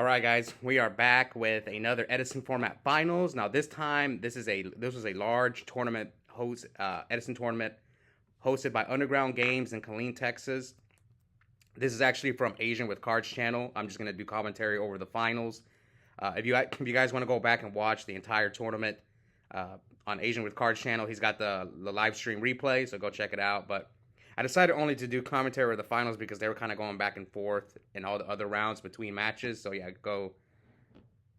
All right, guys, we are back with another Edison format finals. Now, this time, this was a large tournament Edison tournament hosted by Underground Games in Kileen, Texas. This is actually from Asian with Cards channel. I'm just gonna do commentary over the finals. If you guys want to go back and watch the entire tournament on Asian with Cards channel, he's got the live stream replay, so go check it out. But I decided only to do commentary of the finals because they were kind of going back and forth in all the other rounds between matches. So yeah, So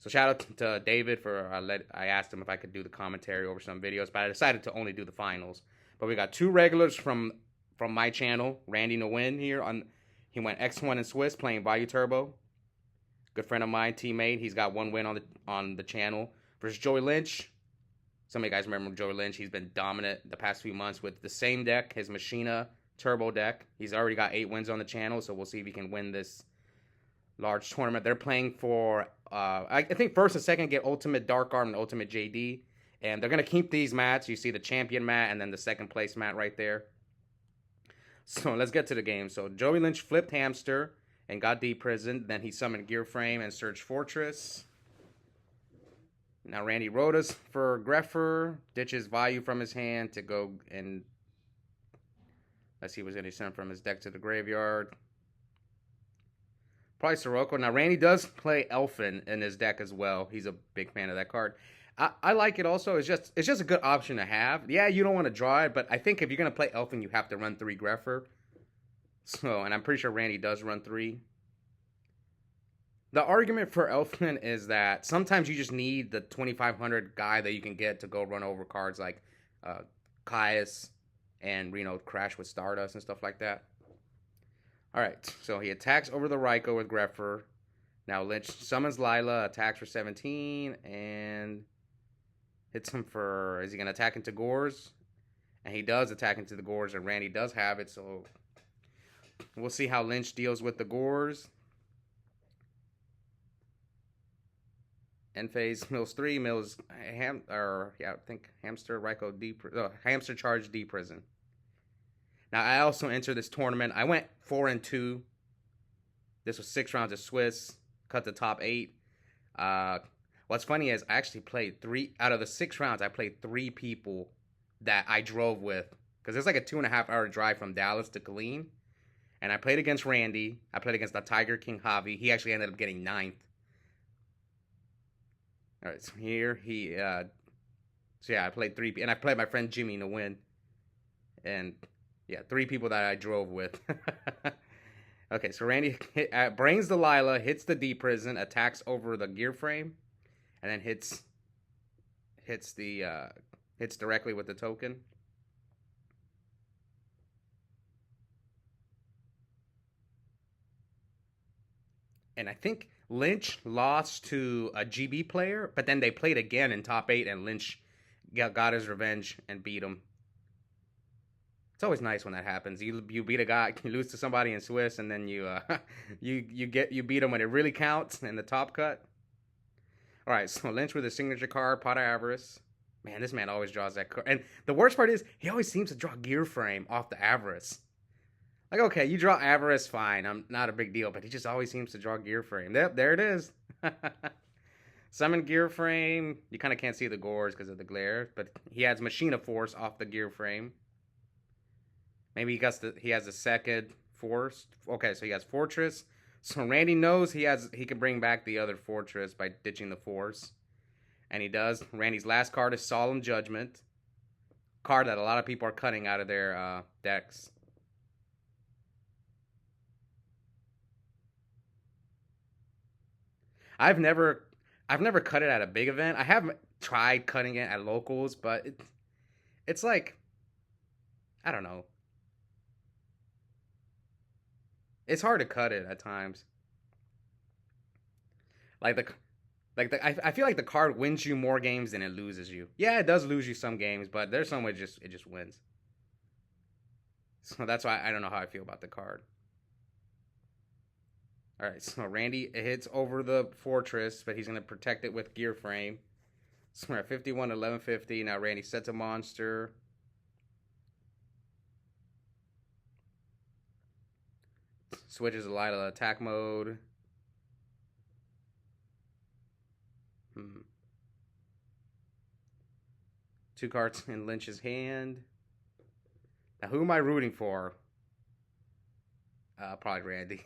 shout out to David for I asked him if I could do the commentary over some videos, but I decided to only do the finals. But we got two regulars from my channel, Randy Nguyen here he went X1 in Swiss playing Vayu Turbo. Good friend of mine, teammate. He's got one win on the channel versus Joey Linch. Some of you guys remember Joey Linch. He's been dominant the past few months with the same deck, his Machina Turbo deck. He's already got 8 wins on the channel, so we'll see if he can win this large tournament. They're playing for, I think first and second get Ultimate Dark Arm and Ultimate JD. And they're going to keep these mats. You see the champion mat and then the second place mat right there. So let's get to the game. So Joey Linch flipped Hamster and got deprisoned. Then he summoned Gear Frame and Surge Fortress. Now Randy Rodas for Greffer. Ditches Vayu from his hand to go and... Let's see what's going to send from his deck to the graveyard. Probably Sirocco. Now Randy does play Elfin in his deck as well. He's a big fan of that card. I like it also. It's just a good option to have. Yeah, you don't want to draw it, but I think if you're going to play Elfin, you have to run 3 Greffer. So, and I'm pretty sure Randy does run 3. The argument for Elfin is that sometimes you just need the 2500 guy that you can get to go run over cards like Caius and Reno Crash with Stardust and stuff like that. Alright, so he attacks over the Raikou with Greffer. Now Linch summons Lila, attacks for 17, and hits him for... Is he going to attack into Gores? And he does attack into the Gores, and Randy does have it, so... We'll see how Linch deals with the Gores. End phase, mills 3, mills... I think Hamster, Raikou, Hamster Charge, D-Prison. Now, I also entered this tournament. I went 4-2. This was 6 rounds of Swiss. Cut the top 8. What's funny is I actually played 3 out of the 6 rounds. I played 3 people that I drove with because it's like a 2.5-hour drive from Dallas to Kileen. And I played against Randy. I played against the Tiger King Javi. He actually ended up getting 9th. All right, so here he. So yeah, I played 3, and I played my friend Jimmy to win. And yeah, 3 people that I drove with. Okay, so Randy brains the Lila, hits the D-Prison, attacks over the Gear Frame, and then hits directly with the token. And I think Linch lost to a GB player, but then they played again in top 8, and Linch got his revenge and beat him. It's always nice when that happens. You beat a guy, you lose to somebody in Swiss, and then you beat him when it really counts in the top cut. All right, so Linch with his signature card, Pot of Avarice. Man, this man always draws that card. And the worst part is he always seems to draw Gear Frame off the Avarice. Like, okay, you draw Avarice, fine. I'm not a big deal, but he just always seems to draw Gear Frame. There it is. Summon Gear Frame. You kind of can't see the Gores because of the glare, but he adds Machina Force off the Gear Frame. Maybe he has the second Force. Okay, so he has Fortress. So Randy knows he can bring back the other Fortress by ditching the Force. And he does. Randy's last card is Solemn Judgment. Card that a lot of people are cutting out of their decks. I've never cut it at a big event. I have tried cutting it at locals, but it's like, I don't know. It's hard to cut it at times. I feel like the card wins you more games than it loses you. Yeah, it does lose you some games, but there's some way it just wins. So that's why I don't know how I feel about the card. All right, so Randy hits over the Fortress, but he's going to protect it with Gear Frame. So we're at 51 to 1150. Now Randy sets a monster. Switches to Lila attack mode. Hmm. 2 cards in Lynch's hand. Now, who am I rooting for? Probably Randy.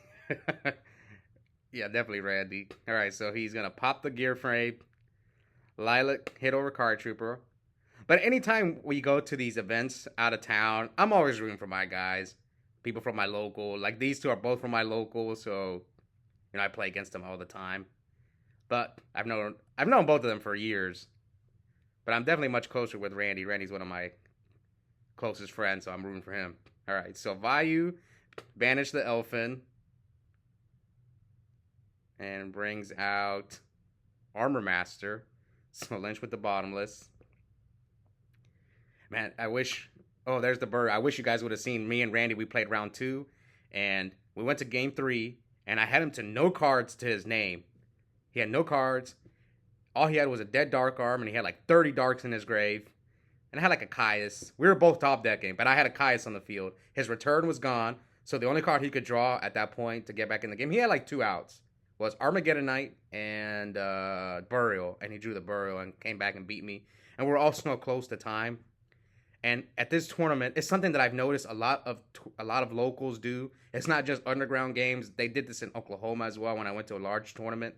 Yeah, definitely Randy. All right, so he's gonna pop the gear frame. Lilac hit over Card Trooper. But anytime we go to these events out of town, I'm always rooting for my guys, people from my local. Like these two are both from my local, so I play against them all the time. But I've known both of them for years. But I'm definitely much closer with Randy. Randy's one of my closest friends, so I'm rooting for him. All right, so Vayu banish the Elfin and brings out Armor Master. So Linch with the bottomless. Man, I wish. Oh, there's the bird. I wish you guys would have seen me and Randy. We played round 2, and we went to game 3, and I had him to no cards to his name. He had no cards. All he had was a dead dark arm, and he had like 30 darks in his grave. And I had like a Caius. We were both top decking, but I had a Caius on the field. His return was gone, so the only card he could draw at that point to get back in the game, he had like 2 outs, was Armageddon Knight and Burial, and he drew the Burial and came back and beat me. And we're all so close to time. And at this tournament, it's something that I've noticed a lot of locals do. It's not just underground games. They did this in Oklahoma as well when I went to a large tournament.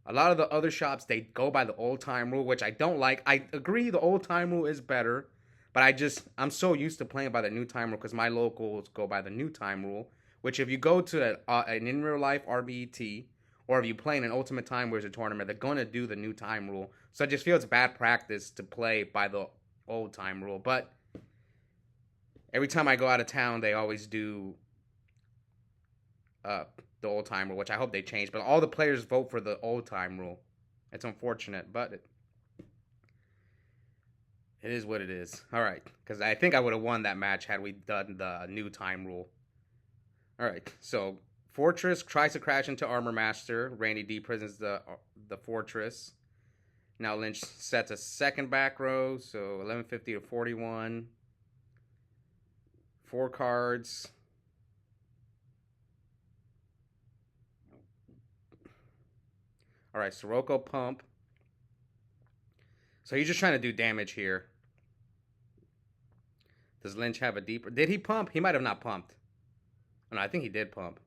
A lot of the other shops, they go by the old time rule, which I don't like. I agree the old time rule is better, but I'm so used to playing by the new time rule because my locals go by the new time rule, which if you go to an in real life RBET, or if you play in an Ultimate Time Wizard tournament, they're going to do the new time rule. So I just feel it's bad practice to play by the old time rule. But every time I go out of town, they always do the old time rule, which I hope they change. But all the players vote for the old time rule. It's unfortunate, but it is what it is. All right, because I think I would have won that match had we done the new time rule. All right, so Fortress tries to crash into Armor Master. Randy D prisons the Fortress. Now Linch sets a second back row, so 1150 to 41. 4 cards. All right, Sirocco pump. So he's just trying to do damage here. Does Linch have a deeper? Did he pump? He might have not pumped. Oh, no, I think he did pump.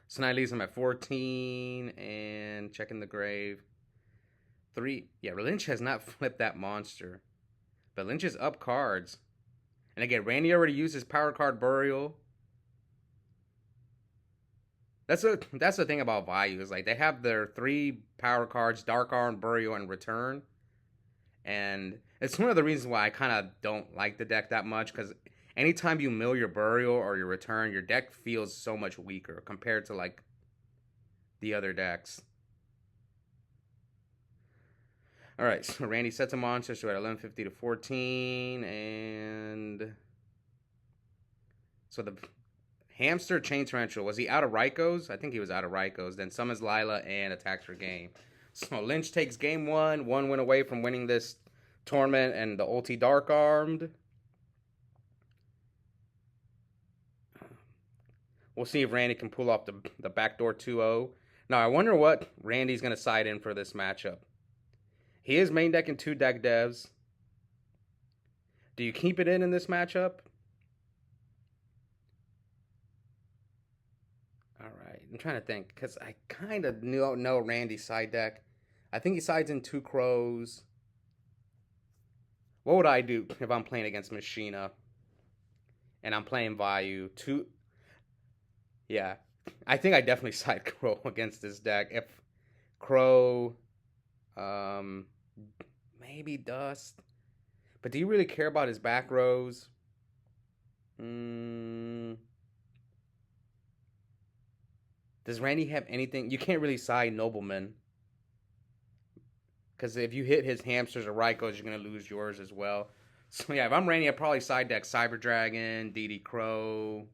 So now he leaves him at 14 and checking the grave. 3. Yeah, Linch has not flipped that monster. But Linch is up cards. And again, Randy already used his power card Burial. That's the thing about Vayu is like they have their 3 power cards: Dark Arm, Burial, and Return. And it's one of the reasons why I kind of don't like the deck that much, because anytime you mill your Burial or your Return, your deck feels so much weaker compared to like the other decks. All right, so Randy sets a monster, so at 1150 to 14, and so the Hamster Chain Tarantula, was he out of Rykos? I think he was out of Rykos. Then summons Lila and attacks for game. So Linch takes game 1, 1 win away from winning this tournament, and the ulti Dark Armed. We'll see if Randy can pull off the backdoor 2-0. Now, I wonder what Randy's going to side in for this matchup. He is main decking 2 deck devs. Do you keep it in this matchup? All right. I'm trying to think, because I kind of know Randy's side deck. I think he sides in 2 Crows. What would I do if I'm playing against Machina and I'm playing Vayu? Yeah, I think I definitely side Crow against this deck. If Crow, maybe Dust. But do you really care about his back rows? Does Randy have anything? You can't really side Nobleman. Because if you hit his Hamsters or Rykos, you're going to lose yours as well. So yeah, if I'm Randy, I'd probably side deck Cyber Dragon, DD Crow.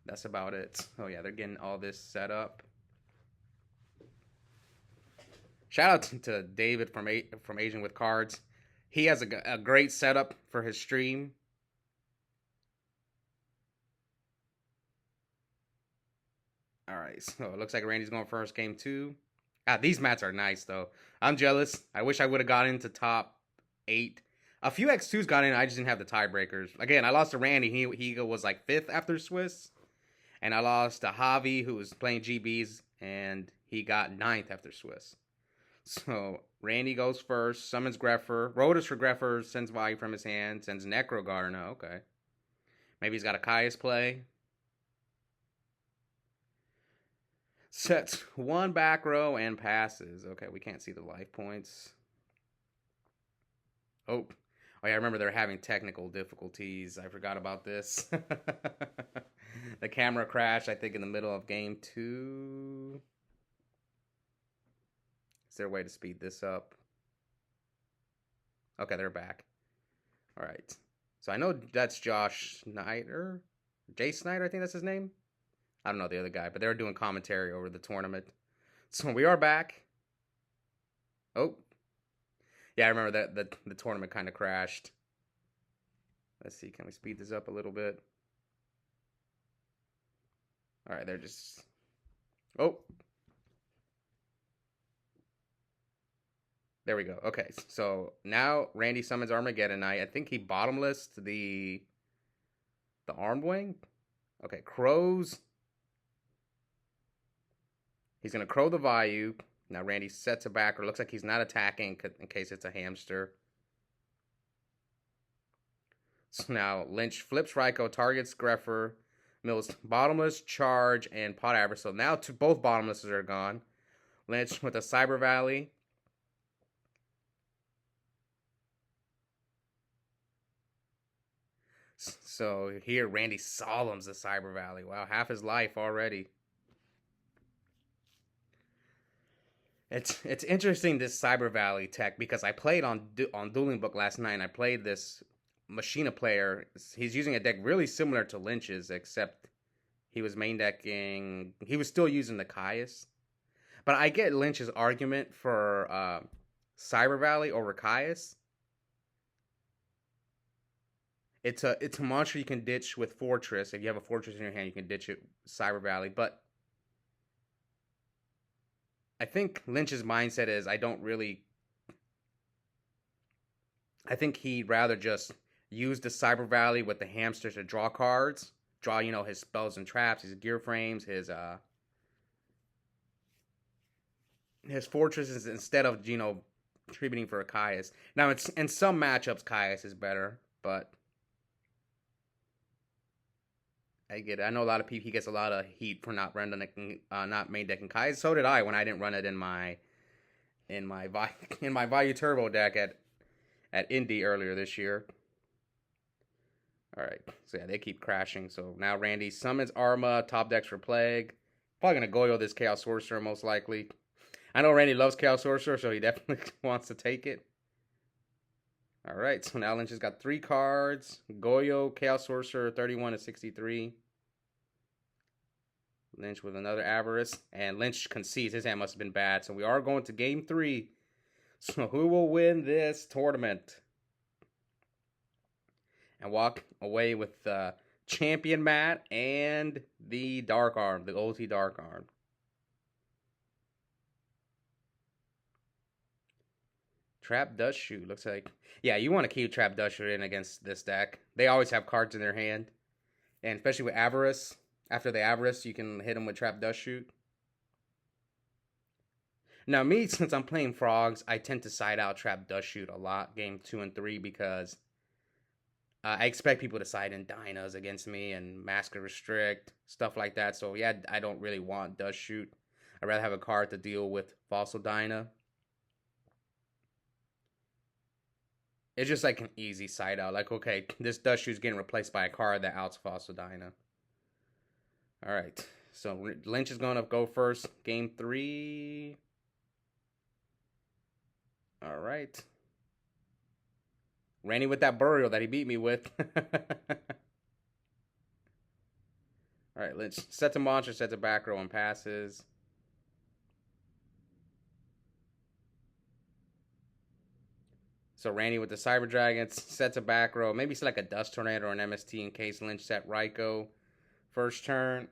That's about it. Oh yeah, they're getting all this set up. Shout out to David from Asian with Cards. He has a great setup for his stream. All right, so it looks like Randy's going first, game 2. Ah, these mats are nice though. I'm jealous. I wish I would have got into top 8. A few X2s got in. I just didn't have the tiebreakers. Again, I lost to Randy. He was like 5th after Swiss, and I lost to Javi, who was playing GBs, and he got 9th after Swiss. So Randy goes first, summons Greffer, Rotus for Greffer, sends Vayu from his hand, sends Necro Garno. Okay, maybe he's got a Caius play. Sets 1 back row and passes. Okay, we can't see the life points. Oh, yeah, I remember they're having technical difficulties. I forgot about this. The camera crashed, I think, in the middle of game 2. Is there a way to speed this up? Okay, they're back. All right. So I know that's Josh Snyder. Jay Snyder, I think that's his name. I don't know the other guy, but they were doing commentary over the tournament. So we are back. Oh. Yeah, I remember that the tournament kind of crashed. Let's see, can we speed this up a little bit? All right, they're just... Oh. There we go. Okay, so now Randy summons Armageddon Knight. I think he bottomless the Armed Wing. Okay, Crows. He's going to Crow the Vayu. Now Randy sets a backer. Looks like he's not attacking in case it's a hamster. So now Linch flips Ryko, targets Greffer, mills Bottomless, Charge, and Pot Average. So now both Bottomlesses are gone. Linch with a Cyber Valley. So here Randy Solemns the Cyber Valley. Wow, half his life already. It's interesting, this Cyber Valley tech, because I played on Dueling Book last night, and I played this Machina player. He's using a deck really similar to Lynch's, except he was main decking... He was still using the Caius. But I get Lynch's argument for Cyber Valley over Caius. It's a monster you can ditch with Fortress. If you have a Fortress in your hand, you can ditch it Cyber Valley. But I think Lynch's mindset is I think he'd rather just use the Cyber Valley with the hamsters to draw cards. Draw, his spells and traps, his gear frames, his fortresses, instead of, contributing for a Caius. Now, it's in some matchups, Caius is better, but I get it. I know a lot of people, he gets a lot of heat for not main decking Caius. So did I when I didn't run it in my Vayu Turbo deck at Indy earlier this year. All right, so yeah, they keep crashing. So now Randy summons Arma, top decks for Plague. Probably gonna Goyo this Chaos Sorcerer most likely. I know Randy loves Chaos Sorcerer, so he definitely wants to take it. All right, so now Lynch has got 3 cards. Goyo, Chaos Sorcerer, 31 to 63. Lynch with another Avarice. And Lynch concedes. His hand must have been bad. So we are going to game 3. So who will win this tournament? And walk away with the Champion Mat and the Dark Arm, the OT Dark Arm. Trap Dust Shoot. Looks like... Yeah, you want to keep Trap Dust Shoot in against this deck. They always have cards in their hand. And especially with Avarice. After the Avarice, you can hit them with Trap Dust Shoot. Now, me, since I'm playing Frogs, I tend to side out Trap Dust Shoot a lot, game 2 and 3, because I expect people to side in Dynas against me and Masker Restrict, stuff like that. So, yeah, I don't really want Dust Shoot. I'd rather have a card to deal with Fossil Dyna. It's just like an easy side out. Like, okay, this Dust Shoot's getting replaced by a card that outs Fossil Dyna. Alright, so Lynch is going to go first. Game 3. Alright. Randy with that burial that he beat me with. Alright, Lynch sets a monster, sets a back row, and passes. So Randy with the Cyber Dragons sets a back row. Maybe select a Dust Tornado or an MST in case Lynch set Ryko first turn.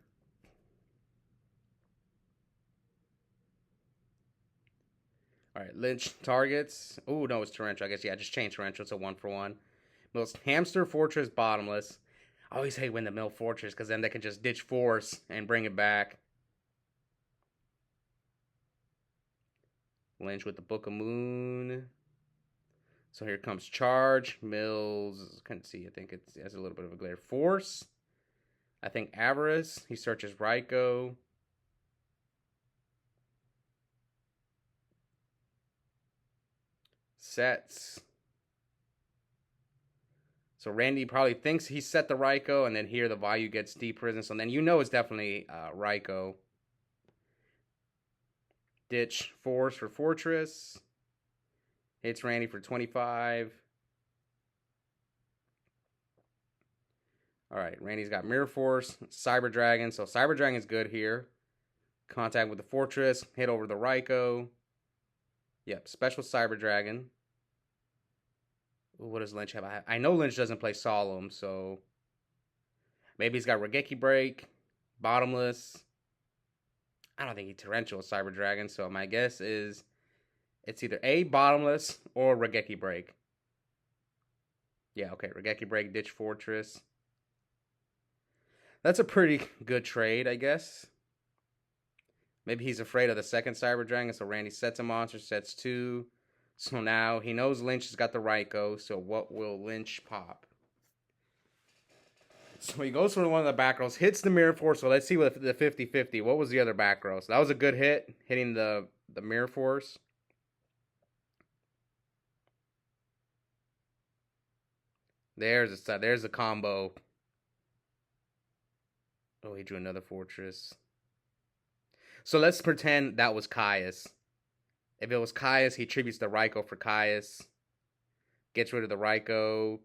All right, Linch targets. Oh, no, it's Torrential. I guess, yeah, just change Torrential to 1-for-1. Mills Hamster, Fortress, Bottomless. I always hate when the Mill Fortress because then they can just ditch Force and bring it back. Linch with the Book of Moon. So here comes Charge. Mills, couldn't see. I think it has a little bit of a glare. Force. I think Avarice. He searches Raikou. Sets. So Randy probably thinks he set the Raikou, and then here the Vayu gets deep prison. So then you know it's definitely Raikou. Ditch Force for Fortress. Hits Randy for 25. All right, Randy's got Mirror Force, Cyber Dragon. So Cyber Dragon's good here. Contact with the Fortress. Hit over the Raikou. Yep, special Cyber Dragon. Ooh, what does Linch have? I know Linch doesn't play Solemn, so maybe he's got Regeki Break, Bottomless. I don't think he Torrential Cyber Dragon, so my guess is it's either A, Bottomless, or Regeki Break. Yeah, okay, Regeki Break, Ditch Fortress. That's a pretty good trade, I guess. Maybe he's afraid of the second Cyber Dragon, so Randy sets a monster, sets 2. So now he knows Linch has got the Raikou, so what will Linch pop? So he goes for one of the back rows, hits the Mirror Force, so let's see what the 50-50. What was the other back row? So that was a good hit, hitting the Mirror Force. There's a combo. Oh, he drew another Fortress. So let's pretend that was Caius. If it was Caius, he tributes the Raikou for Caius. Gets rid of the Raikou.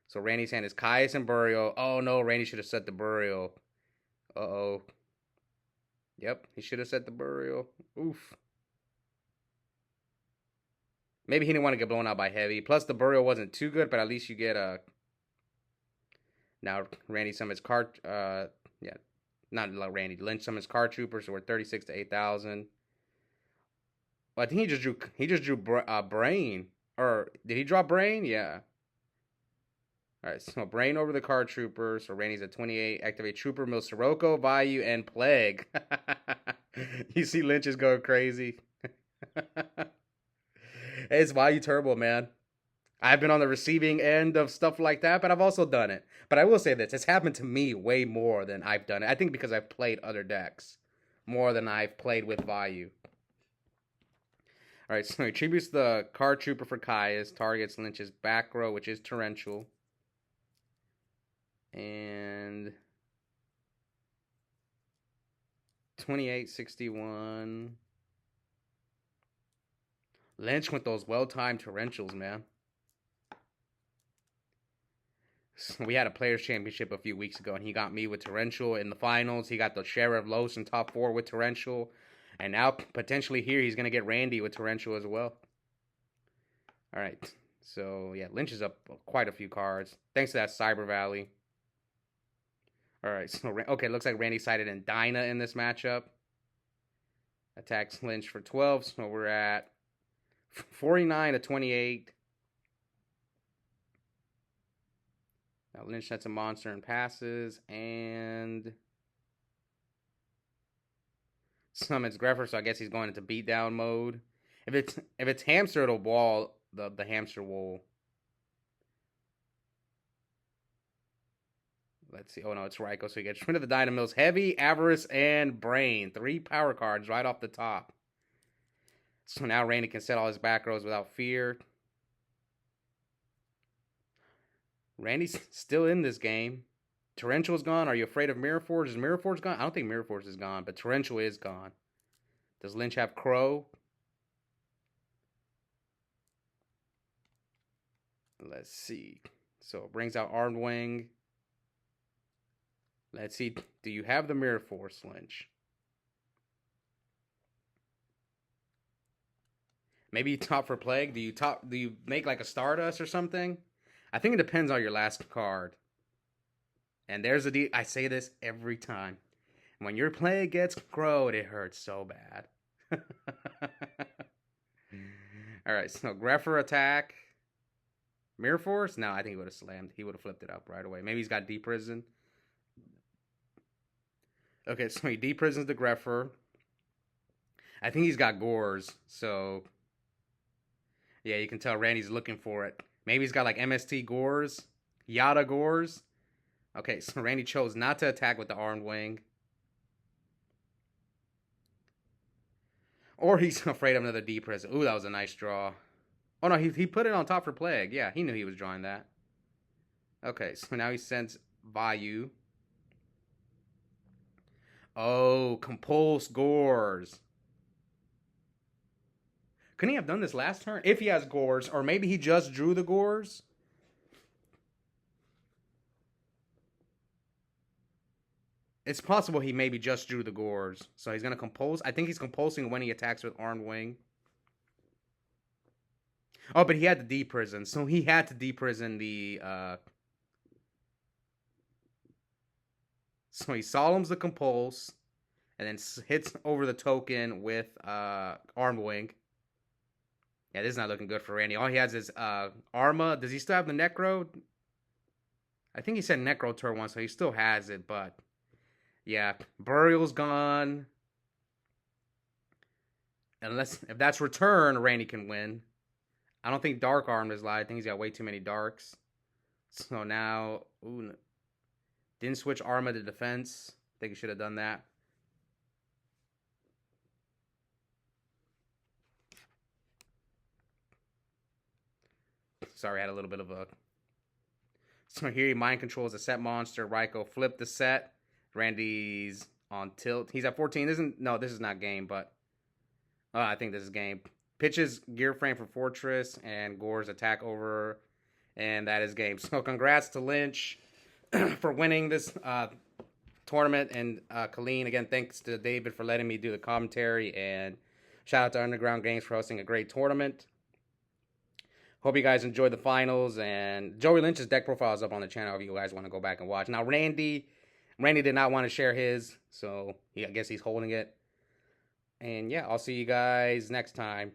So Randy's hand is Caius and Burial. Oh no, Randy should have set the Burial. Uh-oh. Yep, he should have set the Burial. Oof. Maybe he didn't want to get blown out by Heavy. Plus the Burial wasn't too good, but at least you get a... Now Randy summons card... yeah, not Randy. Linch summons Card Troopers, so we're 36 to 8,000. Well, I think he just drew Brain. Or did he draw Brain? Yeah. All right, so Brain over the Card Trooper. So Randy's at 28. Activate Trooper, Mill Sirocco, Vayu, and Plague. You see Lynch is going crazy. It's Vayu Turbo, man. I've been on the receiving end of stuff like that, but I've also done it. But I will say this. It's happened to me way more than I've done it. I think because I've played other decks more than I've played with Vayu. All right, so he tributes the Card Trooper for Caius. Targets Lynch's back row, which is Torrential. And 28-61. Lynch with those well-timed Torrentials, man. So we had a Players' Championship a few weeks ago, and he got me with Torrential in the finals. He got the Sheriff Los in top 4 with Torrential. And now, potentially here, he's going to get Randy with Torrential as well. All right. So, yeah, Lynch is up quite a few cards. Thanks to that Cyber Valley. All right. So, okay, looks like Randy sided in Dinah in this matchup. Attacks Lynch for 12. So, we're at 49 to 28. Now, Lynch sets a monster and passes. And summons Greffer, so I guess he's going into beatdown mode. If it's Hamster, it'll wall. The Hamster will... Let's see. Oh, no, it's Raikou. So he gets rid of the Dynamills. Heavy, Avarice, and Brain. 3 power cards right off the top. So now Randy can set all his back rows without fear. Randy's still in this game. Torrential's gone. Are you afraid of Mirror Force? Is Mirror Force gone? I don't think Mirror Force is gone, but Torrential is gone. Does Lynch have Crow? Let's see. So it brings out Armed Wing. Let's see. Do you have the Mirror Force, Lynch? Maybe you top for Plague. Do you make like a Stardust or something? I think it depends on your last card. And there's I say this every time. When your Plague gets Crowed, it hurts so bad. All right, so Greffer attack. Mirror Force? No, I think he would have slammed. He would have flipped it up right away. Maybe he's got Deep Prison. Okay, so he Deep Prisons the Greffer. I think he's got Gores, so yeah, you can tell Randy's looking for it. Maybe he's got like MST Gores, Yada Gores. Okay, so Randy chose not to attack with the Armed Wing. Or he's afraid of another Deep Prison. Ooh, that was a nice draw. Oh no, he put it on top for Plague. Yeah, he knew he was drawing that. Okay, so now he sends Vayu. Oh, Compulse Gores. Couldn't he have done this last turn? If he has Gores, or maybe he just drew the Gores. It's possible he maybe just drew the Gores. So he's going to compulse. I think he's compulsing when he attacks with Armed Wing. Oh, but he had to de-prison. So he had to de-prison the... So he solemns the compulse. And then hits over the token with Armed Wing. Yeah, this is not looking good for Randy. All he has is Arma. Does he still have the Necro? I think he said Necro turn 1, so he still has it, but... Yeah, Burial's gone. Unless, if that's return, Randy can win. I don't think Dark Armed is live. I think he's got way too many Darks. So now, ooh, didn't switch Arma to defense. I think he should have done that. Sorry, I had a little bit of a... So here he mind controls a set monster. Ryko flipped the set. Randy's on tilt. He's at 14. This is not game, but I think this is game. Pitches Gear Frame for Fortress and Gore's attack over, and that is game. So congrats to Linch for winning this tournament, and Kileen, again, thanks to David for letting me do the commentary, and shout out to Underground Games for hosting a great tournament. Hope you guys enjoyed the finals, and Joey Lynch's deck profile is up on the channel if you guys want to go back and watch. Now, Randy did not want to share his, so I guess he's holding it. And yeah, I'll see you guys next time.